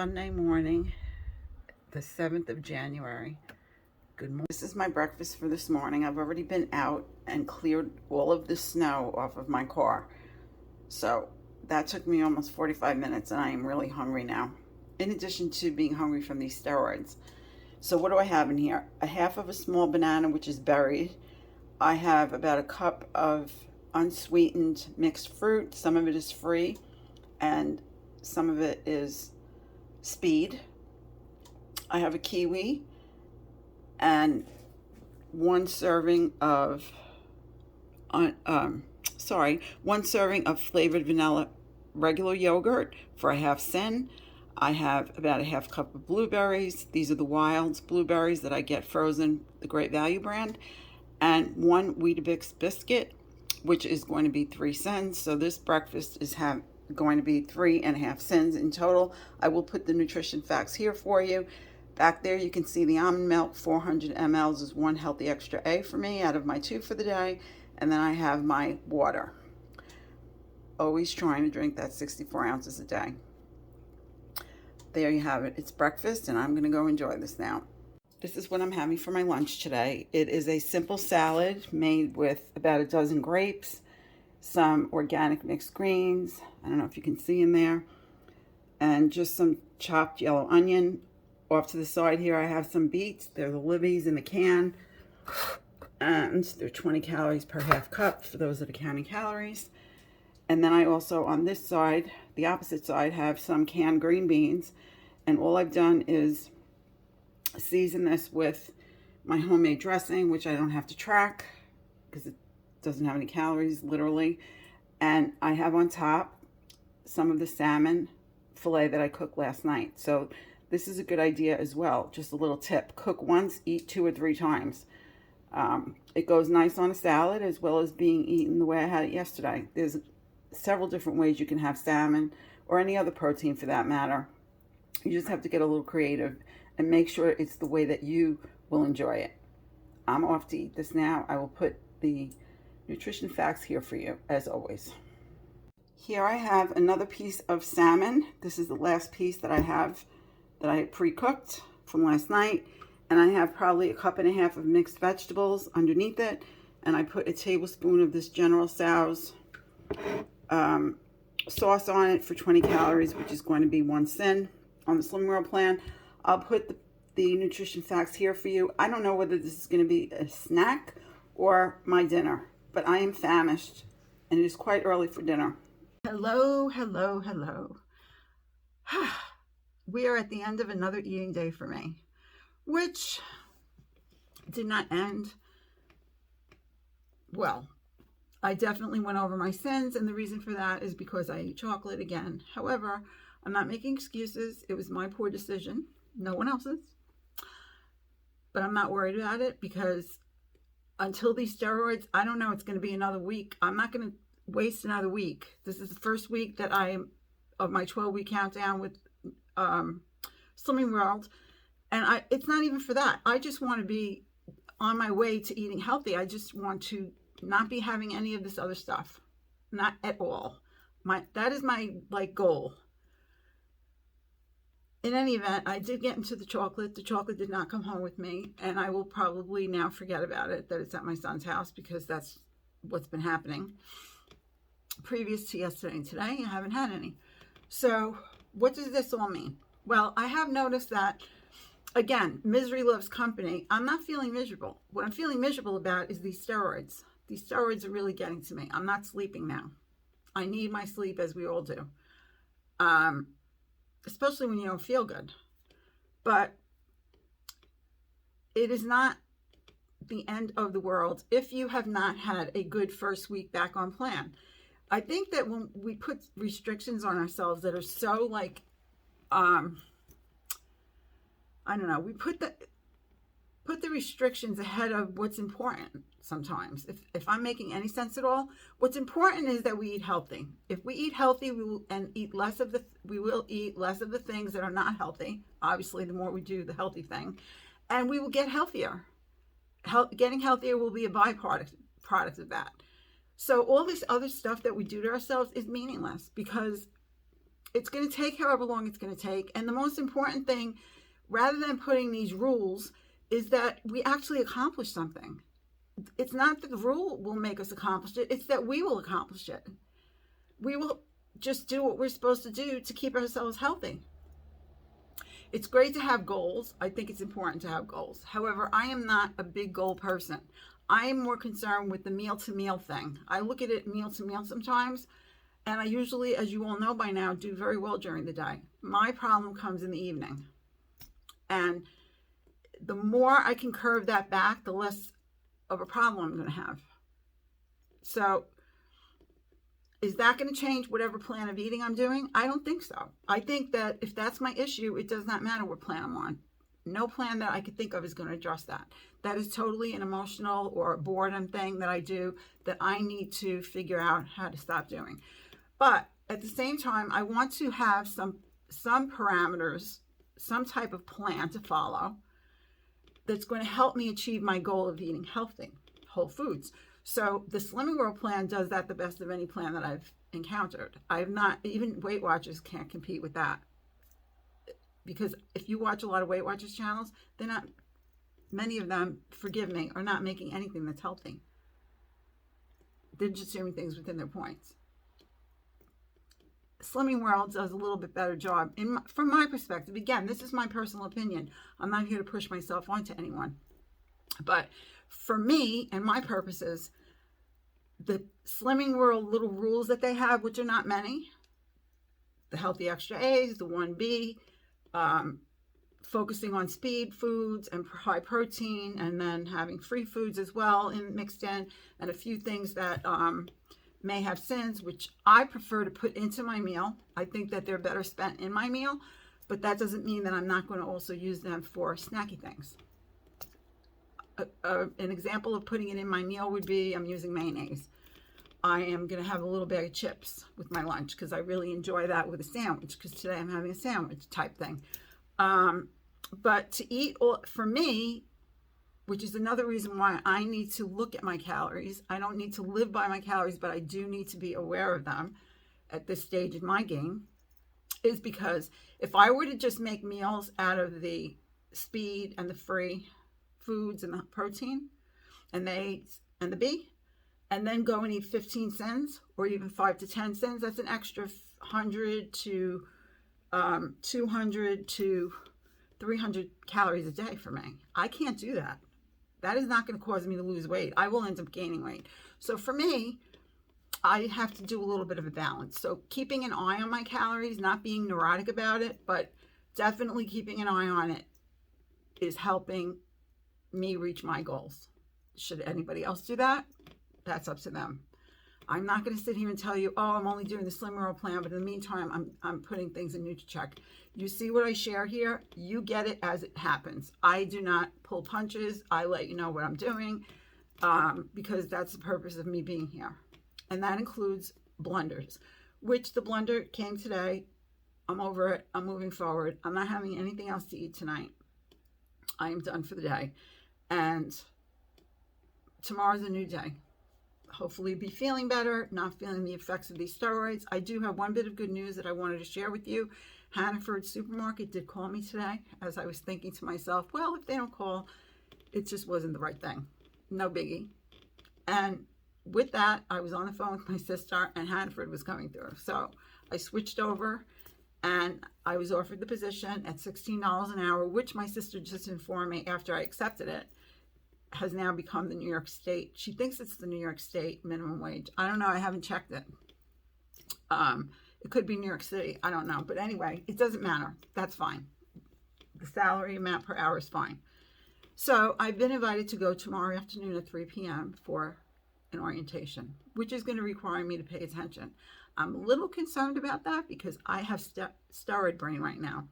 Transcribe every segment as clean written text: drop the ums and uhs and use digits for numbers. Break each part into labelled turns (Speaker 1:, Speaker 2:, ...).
Speaker 1: Sunday morning, the 7th of January. Good morning. This is my breakfast for this morning. I've already been out and cleared all of the snow off of my car. So that took me almost 45 minutes and I am really hungry now. In addition to being hungry from these steroids. So what do I have in here? A half of a small banana, which is berried. I have about a cup of unsweetened mixed fruit. Some of it is free and some of it is speed. I have a kiwi and one serving of flavored vanilla regular yogurt for a half cent. I have about a half cup of blueberries. These are the Wilds blueberries that I get frozen, the Great Value brand, and one Weetabix biscuit, which is going to be 3 cents. So this breakfast is going to be 3.5 cents in total. I will put the nutrition facts here for you. Back there you can see the almond milk, 400 mLs is one healthy extra A for me out of my 2 for the day. And then I have my water. Always trying to drink that 64 ounces a day. There you have it. It's breakfast and I'm going to go enjoy this now. This is what I'm having for my lunch today. It is a simple salad made with about a dozen grapes, some organic mixed greens, I don't know if you can see in there, and just some chopped yellow onion. Off to the side here I have some beets. They're the Libby's in the can, and they're 20 calories per half cup for those that are counting calories. And then I also, on this side, the opposite side, have some canned green beans, and all I've done is season this with my homemade dressing, which I don't have to track because it doesn't have any calories, literally. And I have on top some of the salmon fillet that I cooked last night. So this is a good idea as well. Just a little tip. Cook once, eat 2 or 3 times. It goes nice on a salad as well as being eaten the way I had it yesterday. There's several different ways you can have salmon or any other protein for that matter. You just have to get a little creative and make sure it's the way that you will enjoy it. I'm off to eat this now. I will put the nutrition facts here for you, as always. Here I have another piece of salmon. This is the last piece that I have that I had pre-cooked from last night. And I have probably a cup and a half of mixed vegetables underneath it. And I put a tablespoon of this General Tso's sauce on it for 20 calories, which is going to be 1 cent on the Slim World plan. I'll put the nutrition facts here for you. I don't know whether this is going to be a snack or my dinner, but I am famished and it is quite early for dinner. Hello, hello, hello. We are at the end of another eating day for me, which did not end well. I definitely went over my sins, and the reason for that is because I ate chocolate again. However, I'm not making excuses. It was my poor decision, no one else's. But I'm not worried about it because until these steroids, I don't know, it's going to be another week. I'm not going to waste another week. This is the first week that I am of my 12-week countdown with Slimming World. And it's not even for that. I just want to be on my way to eating healthy. I just want to not be having any of this other stuff. Not at all. That is my goal. In any event, I did get into the chocolate. The chocolate did not come home with me, and I will probably now forget about it, that it's at my son's house, because that's what's been happening. Previous to yesterday and today, I haven't had any. So what does this all mean? Well, I have noticed that, again, misery loves company. I'm not feeling miserable. What I'm feeling miserable about is these steroids. These steroids are really getting to me. I'm not sleeping now. I need my sleep, as we all do. Especially when you don't feel good. But it is not the end of the world if you have not had a good first week back on plan. I think that when we put restrictions on ourselves that are so I don't know, we put the restrictions ahead of what's important sometimes. If I'm making any sense at all, what's important is that we eat healthy. If we eat healthy, we will eat less of the things that are not healthy. Obviously, the more we do the healthy thing, and we will get healthier. Getting healthier will be a byproduct of that. So all this other stuff that we do to ourselves is meaningless because It's going to take however long it's going to take. And the most important thing, rather than putting these rules, is that we actually accomplish something. It's not that the rule will make us accomplish it, it's that we will accomplish it. We will just do what we're supposed to do to keep ourselves healthy. It's great to have goals. I think it's important to have goals. However, I am not a big goal person. I am more concerned with the meal to meal thing. I look at it meal to meal sometimes, and I usually, as you all know by now, do very well during the day. My problem comes in the evening. And the more I can curve that back, the less of a problem I'm going to have. So is that going to change whatever plan of eating I'm doing? I don't think so. I think that if that's my issue, it does not matter what plan I'm on. No plan that I could think of is going to address that. That is totally an emotional or a boredom thing that I do that I need to figure out how to stop doing. But at the same time, I want to have some parameters, some type of plan to follow that's going to help me achieve my goal of eating healthy, whole foods. So the Slimming World plan does that the best of any plan that I've encountered. I've not, even Weight Watchers can't compete with that. Because if you watch a lot of Weight Watchers channels, they're not, many of them, forgive me, are not making anything that's healthy. They're just doing things within their points. Slimming World does a little bit better job. From my perspective, again, this is my personal opinion. I'm not here to push myself onto anyone. But for me and my purposes, the Slimming World little rules that they have, which are not many, the Healthy Extra A's, the 1B, focusing on speed foods and high protein, and then having free foods as well mixed in, and a few things that may have sins, which I prefer to put into my meal. I think that they're better spent in my meal, but that doesn't mean that I'm not going to also use them for snacky things. An example of putting it in my meal would be I'm using mayonnaise. I am going to have a little bag of chips with my lunch because I really enjoy that with a sandwich, because today I'm having a sandwich type thing. But to eat, for me, which is another reason why I need to look at my calories. I don't need to live by my calories, but I do need to be aware of them at this stage in my game, is because if I were to just make meals out of the speed and the free foods and the protein and the A and the B, and then go and eat 15 cents or even 5 to 10 cents, that's an extra 100 to 200 to 300 calories a day for me. I can't do that. That is not going to cause me to lose weight. I will end up gaining weight. So for me, I have to do a little bit of a balance. So keeping an eye on my calories, not being neurotic about it, but definitely keeping an eye on it is helping me reach my goals. Should anybody else do that? That's up to them. I'm not going to sit here and tell you, oh, I'm only doing the Slimming World plan, but in the meantime, I'm putting things in NutriCheck. You see what I share here? You get it as it happens. I do not pull punches. I let you know what I'm doing because that's the purpose of me being here. And that includes blenders, which the blender came today. I'm over it. I'm moving forward. I'm not having anything else to eat tonight. I am done for the day. And tomorrow's a new day. Hopefully be feeling better, not feeling the effects of these steroids. I do have one bit of good news that I wanted to share with you. Hannaford Supermarket did call me today, as I was thinking to myself, well, if they don't call, it just wasn't the right thing. No biggie. And with that, I was on the phone with my sister, and Hannaford was coming through. So I switched over, and I was offered the position at $16 an hour, which my sister just informed me after I accepted it, has now become the New York State. She thinks it's the New York State minimum wage. I don't know. I haven't checked it. It could be New York City. I don't know. But anyway, it doesn't matter. That's fine. The salary amount per hour is fine. So I've been invited to go tomorrow afternoon at 3 p.m. for an orientation, which is going to require me to pay attention. I'm a little concerned about that because I have steroid brain right now.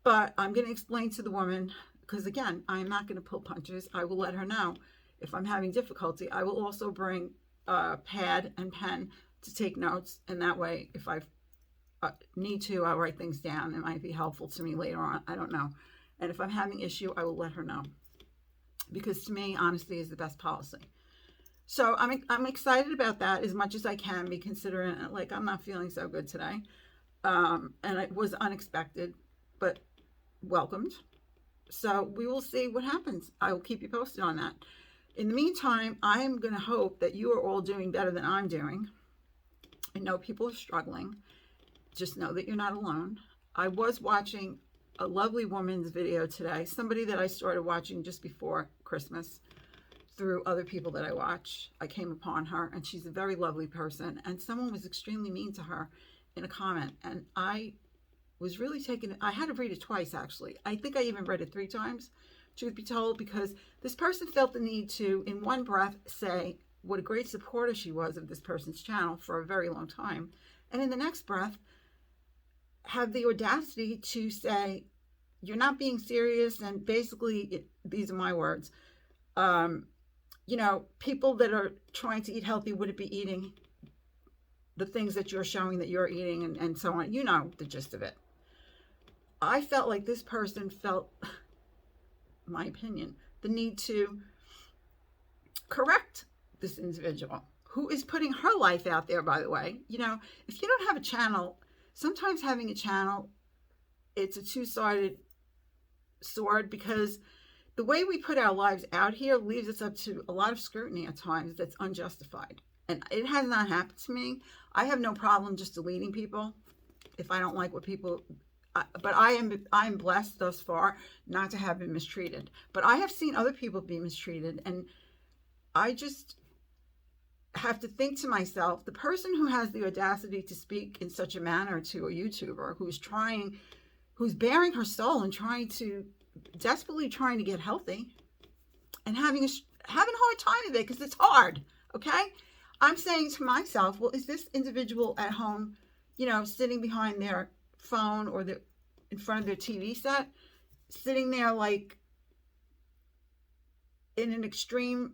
Speaker 1: But I'm going to explain to the woman, because again, I'm not going to pull punches. I will let her know if I'm having difficulty. I will also bring a pad and pen to take notes, and that way, if I need to, I'll write things down. It might be helpful to me later on. I don't know. And if I'm having issue, I will let her know, because to me, honesty is the best policy. So I'm excited about that as much as I can be, considering like I'm not feeling so good today. and it was unexpected, but welcomed. So we will see what happens. I will keep you posted on that. In the meantime, I'm going to hope that you are all doing better than I'm doing. I know people are struggling. Just know that you're not alone. I was watching a lovely woman's video today, somebody that I started watching just before Christmas through other people that I watch. I came upon her, and she's a very lovely person, and someone was extremely mean to her in a comment, and I was really taken. I had to read it twice, actually. I think I even read it 3 times, truth be told, because this person felt the need to, in one breath, say what a great supporter she was of this person's channel for a very long time, and in the next breath have the audacity to say you're not being serious, and basically these are my words, people that are trying to eat healthy wouldn't be eating the things that you're showing that you're eating, and so on. You know the gist of it. I felt like this person felt, my opinion, the need to correct this individual who is putting her life out there, by the way. If you don't have a channel, sometimes having a channel, it's a two-sided sword, because the way we put our lives out here leaves us up to a lot of scrutiny at times that's unjustified. And it has not happened to me. I have no problem just deleting people if I don't like what people, but I am blessed thus far not to have been mistreated. But I have seen other people be mistreated, and I just have to think to myself, the person who has the audacity to speak in such a manner to a YouTuber who's bearing her soul and desperately trying to get healthy, and having a hard time of it, because it's hard, okay? I'm saying to myself, well, is this individual at home, sitting behind their phone or in front of their TV set, sitting there like in an extreme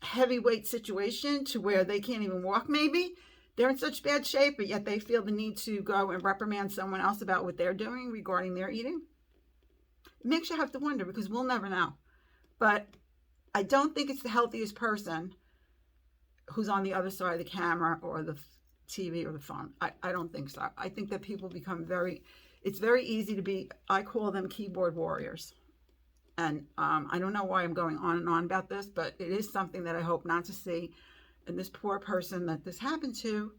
Speaker 1: heavyweight situation to where they can't even walk, maybe? They're in such bad shape, but yet they feel the need to go and reprimand someone else about what they're doing regarding their eating. It makes you have to wonder, because we'll never know. But I don't think it's the healthiest person who's on the other side of the camera or the TV or the phone. I don't think so. I think that people become it's very easy to be, I call them keyboard warriors. And I don't know why I'm going on and on about this, but it is something that I hope not to see. And this poor person that this happened to,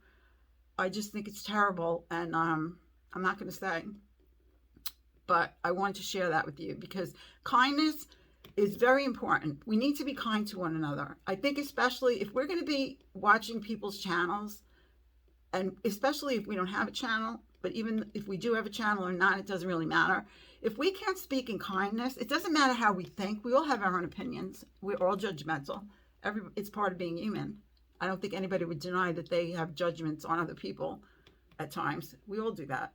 Speaker 1: I just think it's terrible. And I'm not going to say, but I want to share that with you, because kindness is very important. We need to be kind to one another. I think especially if we're going to be watching people's channels, and especially if we don't have a channel, but even if we do have a channel or not, it doesn't really matter. If we can't speak in kindness, it doesn't matter how we think. We all have our own opinions. We're all judgmental. It's part of being human. I don't think anybody would deny that they have judgments on other people at times. We all do that.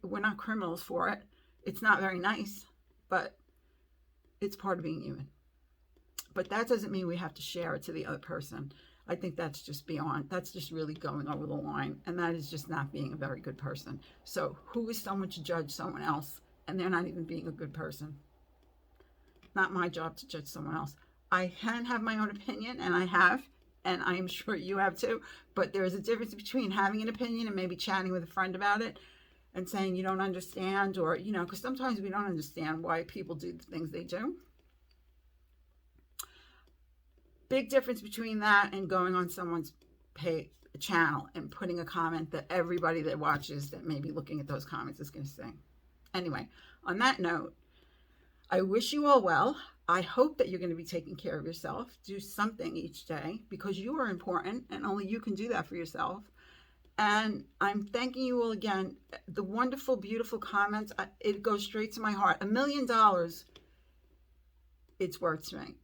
Speaker 1: We're not criminals for it. It's not very nice, but it's part of being human. But that doesn't mean we have to share it to the other person. I think that's just really going over the line, and that is just not being a very good person. So who is someone to judge someone else, and they're not even being a good person? Not my job to judge someone else. I can have my own opinion, and I have, and I am sure you have too, but there is a difference between having an opinion and maybe chatting with a friend about it and saying you don't understand, or, because sometimes we don't understand why people do the things they do. Big difference between that and going on someone's channel and putting a comment that everybody that watches that may be looking at those comments is going to say. Anyway, on that note, I wish you all well. I hope that you're going to be taking care of yourself. Do something each day, because you are important, and only you can do that for yourself. And I'm thanking you all again. The wonderful, beautiful comments, it goes straight to my heart. $1 million, it's worth to me.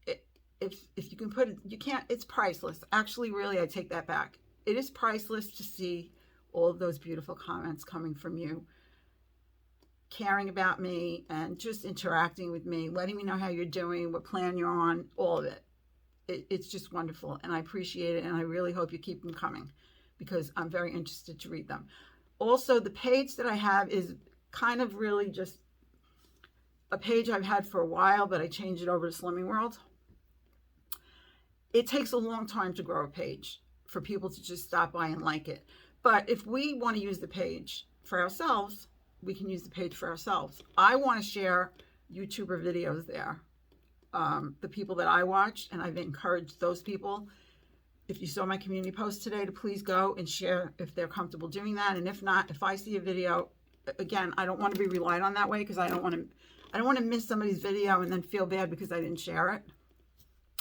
Speaker 1: If you can put it, you can't, it's priceless. Actually, really, I take that back. It is priceless to see all of those beautiful comments coming from you, caring about me and just interacting with me, letting me know how you're doing, what plan you're on, all of it. It's just wonderful, and I appreciate it, and I really hope you keep them coming, because I'm very interested to read them. Also, the page that I have is kind of really just a page I've had for a while, but I changed it over to Slimming World. It takes a long time to grow a page. for people to just stop by and like it. But if we want to use the page for ourselves, we can use the page for ourselves. I want to share YouTuber videos there. The people that I watch, and I've encouraged those people. If you saw my community post today, to please go and share if they're comfortable doing that. And if not, if I see a video, again, I don't want to be relied on that way, because I don't want to miss somebody's video and then feel bad because I didn't share it.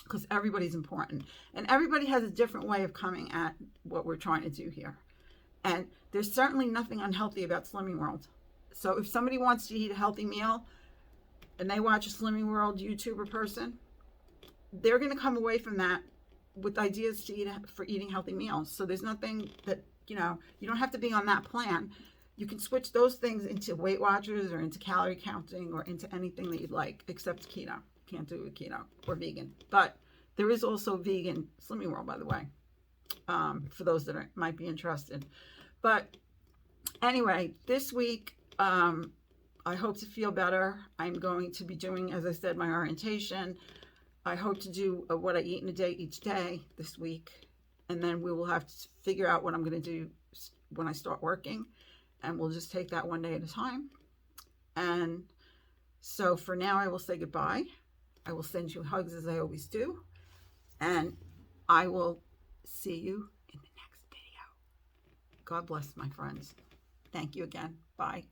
Speaker 1: Because everybody's important, and everybody has a different way of coming at what we're trying to do here. And there's certainly nothing unhealthy about Slimming World. So if somebody wants to eat a healthy meal and they watch a Slimming World YouTuber person, they're going to come away from that with ideas to eat for eating healthy meals. So there's nothing that, you don't have to be on that plan. You can switch those things into Weight Watchers or into calorie counting or into anything that you'd like, except keto. Can't do it keto or vegan. But there is also vegan Slimming World, by the way, for those that might be interested. But anyway, this week, I hope to feel better. I'm going to be doing, as I said, my orientation. I hope to do what I eat in a day each day this week. And then we will have to figure out what I'm going to do when I start working. And we'll just take that one day at a time. And so for now, I will say goodbye. I will send you hugs as I always do. And I will see you in the next video. God bless, my friends. Thank you again. Bye.